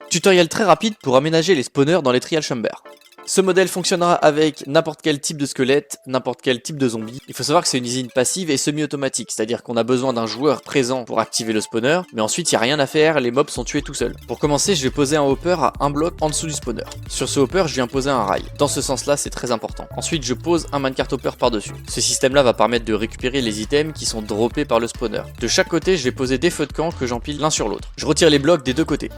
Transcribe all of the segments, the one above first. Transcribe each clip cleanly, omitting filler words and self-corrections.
Tutoriel très rapide pour aménager les spawners dans les trial chambers. Ce modèle fonctionnera avec n'importe quel type de squelette, n'importe quel type de zombie. Il faut savoir que c'est une usine passive et semi-automatique, c'est-à-dire qu'on a besoin d'un joueur présent pour activer le spawner, mais ensuite il n'y a rien à faire, les mobs sont tués tout seuls. Pour commencer, je vais poser un hopper à un bloc en dessous du spawner. Sur ce hopper, je viens poser un rail. Dans ce sens-là, c'est très important. Ensuite, je pose un minecart hopper par-dessus. Ce système-là va permettre de récupérer les items qui sont droppés par le spawner. De chaque côté, je vais poser des feux de camp que j'empile l'un sur l'autre. Je retire les blocs des deux côtés.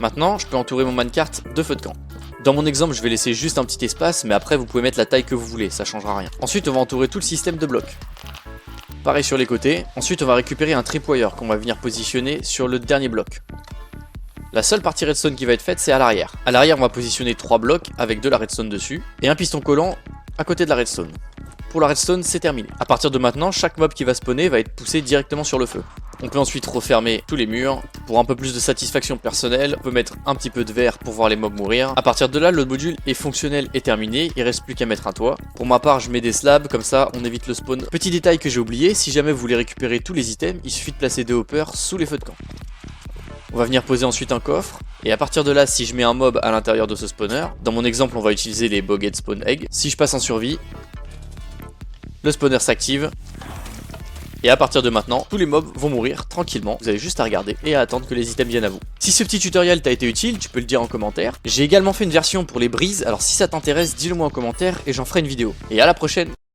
Maintenant, je peux entourer mon minecart de feux de camp. Dans mon exemple, je vais laisser juste un petit espace, mais après vous pouvez mettre la taille que vous voulez, ça changera rien. Ensuite, on va entourer tout le système de blocs. Pareil sur les côtés. Ensuite, on va récupérer un tripwire qu'on va venir positionner sur le dernier bloc. La seule partie redstone qui va être faite, c'est à l'arrière. À l'arrière, on va positionner 3 blocs avec de la redstone dessus et un piston collant à côté de la redstone. Pour la redstone, c'est terminé. À partir de maintenant, chaque mob qui va spawner va être poussé directement sur le feu. On peut ensuite refermer tous les murs. Pour un peu plus de satisfaction personnelle, on peut mettre un petit peu de verre pour voir les mobs mourir. À partir de là, le module est fonctionnel et terminé, il reste plus qu'à mettre un toit. Pour ma part, je mets des slabs, comme ça on évite le spawn. Petit détail que j'ai oublié, si jamais vous voulez récupérer tous les items, il suffit de placer des hoppers sous les feux de camp. On va venir poser ensuite un coffre, et à partir de là, si je mets un mob à l'intérieur de ce spawner, dans mon exemple on va utiliser les bogged spawn egg. Si je passe en survie, le spawner s'active. Et à partir de maintenant, tous les mobs vont mourir tranquillement. Vous avez juste à regarder et à attendre que les items viennent à vous. Si ce petit tutoriel t'a été utile, tu peux le dire en commentaire. J'ai également fait une version pour les brises, alors si ça t'intéresse, dis-le moi en commentaire et j'en ferai une vidéo. Et à la prochaine!